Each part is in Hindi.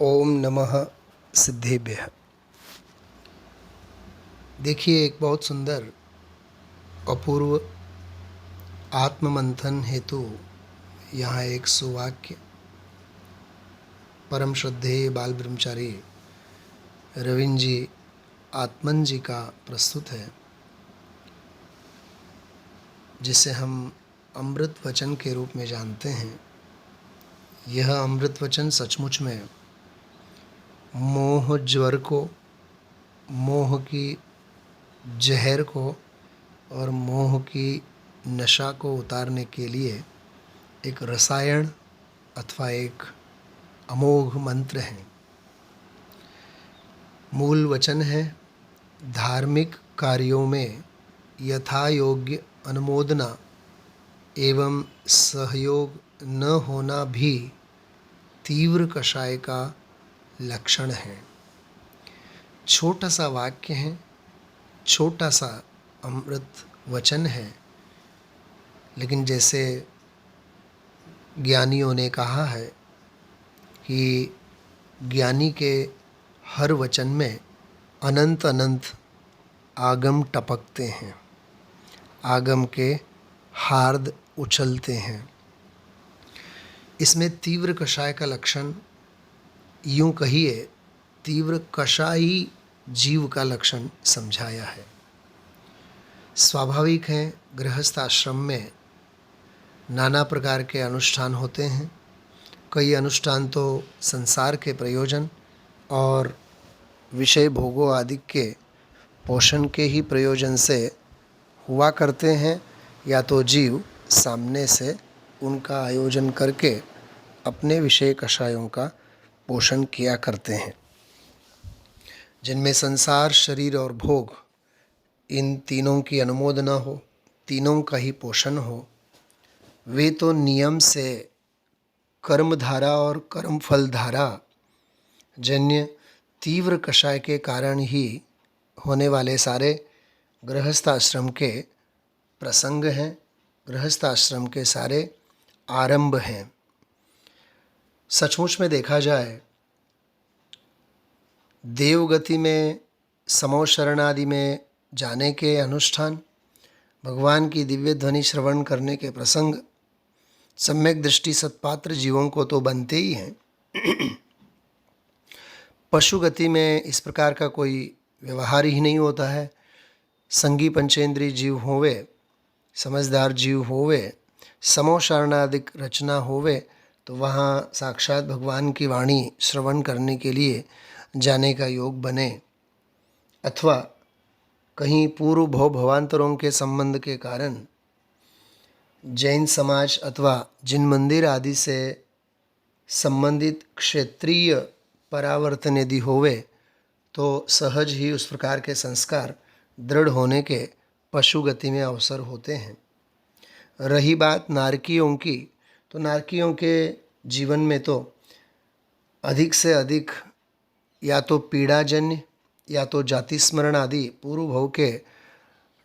ओम नमः सिद्धेभ्यः। देखिए, एक बहुत सुंदर अपूर्व आत्ममंथन हेतु यहाँ एक सुवाक्य परम श्रद्धेय बाल ब्रह्मचारी रविंद्र जी आत्मन जी का प्रस्तुत है, जिसे हम अमृत वचन के रूप में जानते हैं। यह अमृत वचन सचमुच में मोह ज्वर को, मोह की जहर को और मोह की नशा को उतारने के लिए एक रसायन अथवा एक अमोघ मंत्र है। मूल वचन है, धार्मिक कार्यों में यथा योग्य अनुमोदना एवं सहयोग न होना भी तीव्र कषाय का लक्षण है। छोटा सा वाक्य है, छोटा सा अमृत वचन है, लेकिन जैसे ज्ञानियों ने कहा है कि ज्ञानी के हर वचन में अनंत अनंत आगम टपकते हैं, आगम के हार्द उछलते हैं। इसमें तीव्र कषाय का लक्षण, यूँ कहिए तीव्र कषायी जीव का लक्षण समझाया है। स्वाभाविक है, गृहस्थ आश्रम में नाना प्रकार के अनुष्ठान होते हैं। कई अनुष्ठान तो संसार के प्रयोजन और विषय भोगों आदि के पोषण के ही प्रयोजन से हुआ करते हैं, या तो जीव सामने से उनका आयोजन करके अपने विषय कषायों का पोषण किया करते हैं, जिनमें संसार, शरीर और भोग, इन तीनों की अनुमोदना हो, तीनों का ही पोषण हो। वे तो नियम से कर्मधारा और कर्मफल धारा जन्य तीव्र कषाय के कारण ही होने वाले सारे गृहस्थाश्रम के प्रसंग हैं, गृहस्थाश्रम के सारे आरंभ हैं। सचमुच में देखा जाए, देवगति में, समो शरणादि में जाने के अनुष्ठान, भगवान की दिव्य ध्वनि श्रवण करने के प्रसंग सम्यक दृष्टि सत्पात्र जीवों को तो बनते ही हैं। पशु गति में इस प्रकार का कोई व्यवहार ही नहीं होता है। संगी पंचेंद्रीय जीव होवे, समझदार जीव होवे, समो शरणादिक रचना होवे, तो वहाँ साक्षात भगवान की वाणी श्रवण करने के लिए जाने का योग बने, अथवा कहीं पूर्व भव भवांतरों के संबंध के कारण जैन समाज अथवा जिन मंदिर आदि से संबंधित क्षेत्रीय परावर्तन यदि होवे, तो सहज ही उस प्रकार के संस्कार दृढ़ होने के पशु गति में अवसर होते हैं। रही बात नारकियों की, तो नारकियों के जीवन में तो अधिक से अधिक या तो पीड़ाजन्य या तो जाति स्मरण आदि पूर्व भव के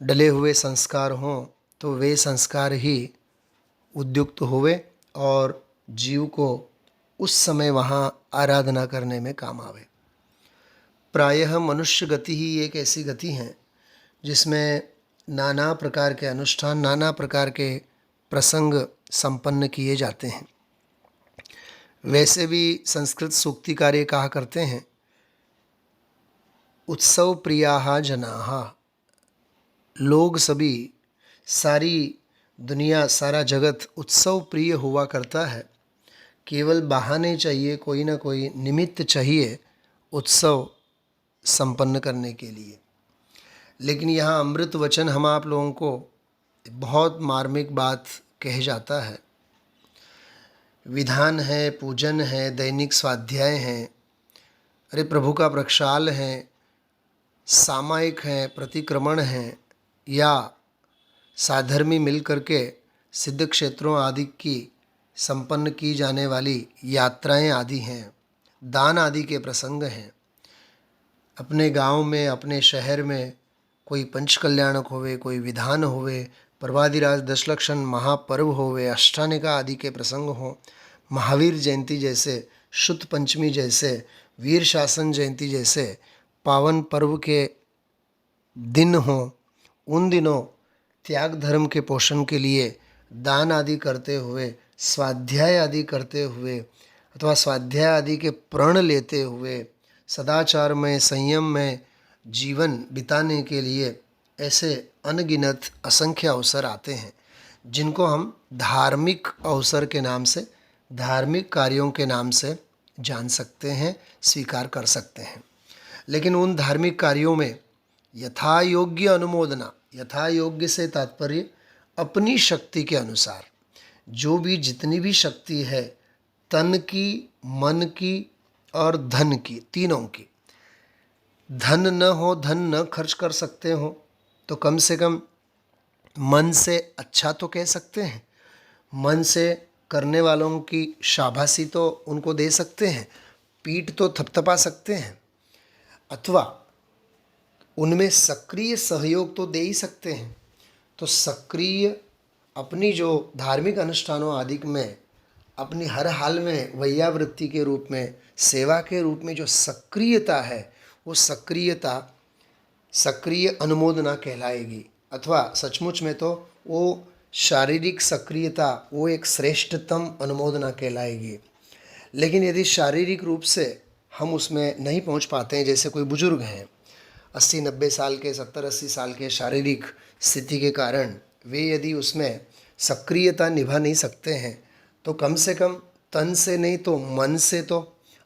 डले हुए संस्कार हों, तो वे संस्कार ही उद्युक्त हुए और जीव को उस समय वहाँ आराधना करने में काम आवे। प्रायः मनुष्य गति ही एक ऐसी गति है जिसमें नाना प्रकार के अनुष्ठान, नाना प्रकार के प्रसंग संपन्न किए जाते हैं। वैसे भी संस्कृत सूक्तिकार ये कहा करते हैं, उत्सव प्रियाः जनाः। लोग सभी, सारी दुनिया, सारा जगत उत्सव प्रिय हुआ करता है। केवल बहाने चाहिए, कोई ना कोई निमित्त चाहिए उत्सव संपन्न करने के लिए। लेकिन यहाँ अमृत वचन हम आप लोगों को बहुत मार्मिक बात कह जाता है। विधान है, पूजन है, दैनिक स्वाध्याय हैं, अरे प्रभु का प्रक्षाल है, सामायिक हैं, प्रतिक्रमण हैं, या साधर्मी मिल करके सिद्ध क्षेत्रों आदि की संपन्न की जाने वाली यात्राएं आदि हैं, दान आदि के प्रसंग हैं। अपने गांव में, अपने शहर में कोई पंचकल्याणक होवे, कोई विधान होवे, पर्वादिराज दशलक्षण महापर्व होवे, अष्टानिका आदि के प्रसंग हों, महावीर जयंती जैसे शुद्ध पंचमी जैसे, वीर शासन जयंती जैसे पावन पर्व के दिन हों, उन दिनों त्याग धर्म के पोषण के लिए दान आदि करते हुए, स्वाध्याय आदि करते हुए अथवा स्वाध्याय आदि के प्रण लेते हुए सदाचार में, संयम में जीवन बिताने के लिए ऐसे अनगिनत असंख्य अवसर आते हैं, जिनको हम धार्मिक अवसर के नाम से, धार्मिक कार्यों के नाम से जान सकते हैं, स्वीकार कर सकते हैं। लेकिन उन धार्मिक कार्यों में यथा योग्य अनुमोदना, यथा योग्य से तात्पर्य अपनी शक्ति के अनुसार, जो भी जितनी भी शक्ति है, तन की, मन की और धन की, तीनों की। धन न हो, धन न खर्च कर सकते हो तो कम से कम मन से अच्छा तो कह सकते हैं, मन से करने वालों की शाबाशी तो उनको दे सकते हैं, पीठ तो थपथपा सकते हैं, अथवा उनमें सक्रिय सहयोग तो दे ही सकते हैं। तो सक्रिय अपनी जो धार्मिक अनुष्ठानों आदि में अपनी हर हाल में वैयावृत्ति के रूप में, सेवा के रूप में जो सक्रियता है, वो सक्रियता सक्रिय अनुमोदना कहलाएगी। अथवा सचमुच में तो वो शारीरिक सक्रियता वो एक श्रेष्ठतम अनुमोदना कहलाएगी। लेकिन यदि शारीरिक रूप से हम उसमें नहीं पहुंच पाते हैं, जैसे कोई बुजुर्ग हैं 80-90 साल के, 70-80 साल के, शारीरिक स्थिति के कारण वे यदि उसमें सक्रियता निभा नहीं सकते हैं, तो कम से कम तन से नहीं तो मन से तो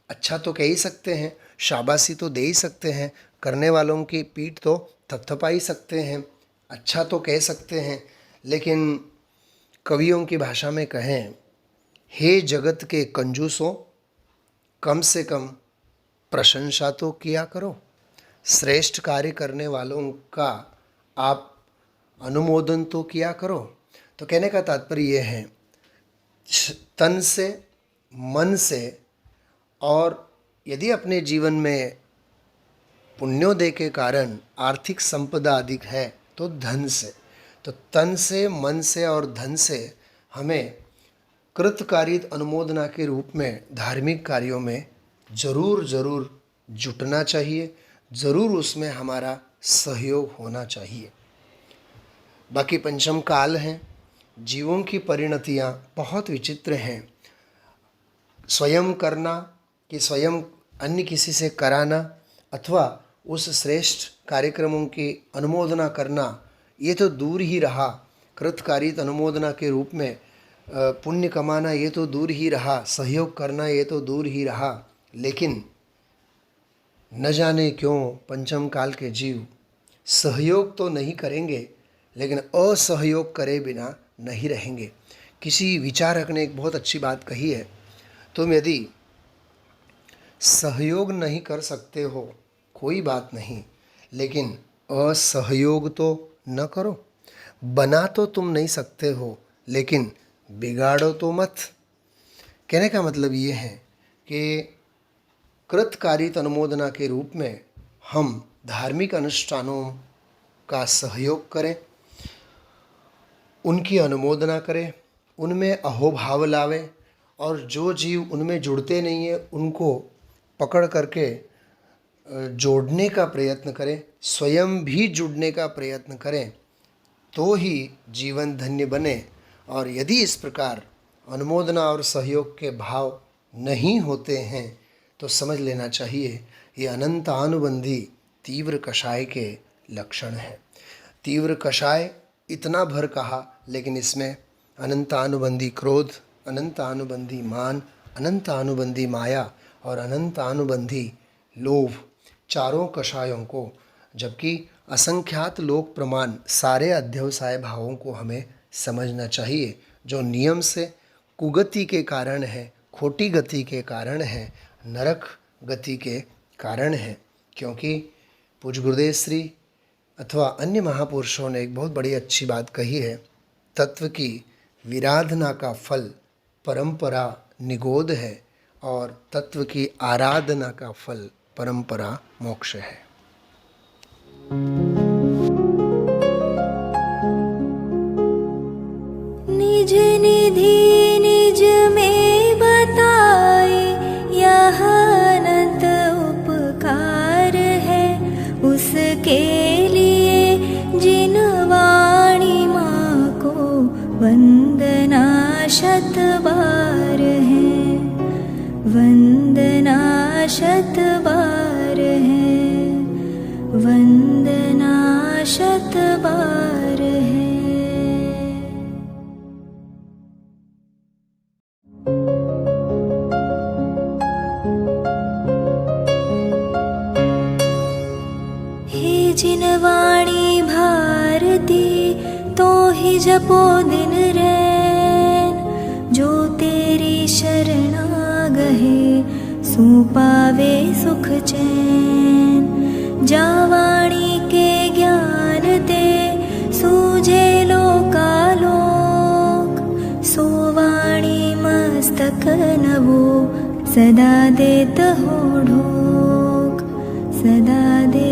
अच्छा तो कह ही सकते हैं, शाबाशी तो दे ही सकते हैं, करने वालों की पीठ तो थपथपा ही सकते हैं, अच्छा तो कह सकते हैं। लेकिन कवियों की भाषा में कहें, हे जगत के कंजूसों, कम से कम प्रशंसा तो किया करो, श्रेष्ठ कार्य करने वालों का आप अनुमोदन तो किया करो। तो कहने का तात्पर्य ये है, तन से, मन से, और यदि अपने जीवन में पुण्योदय के कारण आर्थिक संपदा अधिक है तो धन से। तो तन से, मन से और धन से हमें कृतकारित अनुमोदना के रूप में धार्मिक कार्यों में ज़रूर जुटना चाहिए, ज़रूर उसमें हमारा सहयोग होना चाहिए। बाकी पंचम काल हैं, जीवों की परिणतियाँ बहुत विचित्र हैं। स्वयं करना कि स्वयं अन्य किसी से कराना, अथवा उस श्रेष्ठ कार्यक्रमों की अनुमोदना करना, ये तो दूर ही रहा। कृतकारित अनुमोदना के रूप में पुण्य कमाना ये तो दूर ही रहा, सहयोग करना ये तो दूर ही रहा। लेकिन न जाने क्यों पंचम काल के जीव सहयोग तो नहीं करेंगे, लेकिन असहयोग करे बिना नहीं रहेंगे। किसी विचारक ने एक बहुत अच्छी बात कही है, तुम यदि सहयोग नहीं कर सकते हो कोई बात नहीं, लेकिन असहयोग तो न करो। बना तो तुम नहीं सकते हो, लेकिन बिगाड़ो तो मत। कहने का मतलब ये है कि कृतकारित अनुमोदना के रूप में हम धार्मिक अनुष्ठानों का सहयोग करें, उनकी अनुमोदना करें, उनमें अहोभाव लावें, और जो जीव उनमें जुड़ते नहीं हैं उनको पकड़ करके जोड़ने का प्रयत्न करें, स्वयं भी जुड़ने का प्रयत्न करें, तो ही जीवन धन्य बने। और यदि इस प्रकार अनुमोदना और सहयोग के भाव नहीं होते हैं तो समझ लेना चाहिए ये अनंतानुबंधी तीव्र कषाय के लक्षण हैं। तीव्र कषाय इतना भर कहा, लेकिन इसमें अनंतानुबंधी क्रोध, अनंतानुबंधी मान, अनंतानुबंधी माया और अनंतानुबंधी लोभ, चारों कषायों को, जबकि असंख्यात लोक प्रमाण सारे अध्यवसाय भावों को हमें समझना चाहिए, जो नियम से कुगति के कारण है, खोटी गति के कारण है, नरक गति के कारण है। क्योंकि पूज्य गुरुदेव श्री अथवा अन्य महापुरुषों ने एक बहुत बड़ी अच्छी बात कही है, तत्व की विराधना का फल परंपरा निगोद है, और तत्व की आराधना का फल परंपरा मोक्ष है। निज निधि निज में बताए, शत बार है, वंदना शत बार है। हे जिनवाणी भारती तो ही जपो दिन रैन, जो तेरी शरणा गहे सो पावे सुख चैन। जावाणी के ज्ञान ते सूझे लोकालोक, सोवाणी मस्तक नवो सदा देत हो ढोक, सदा दे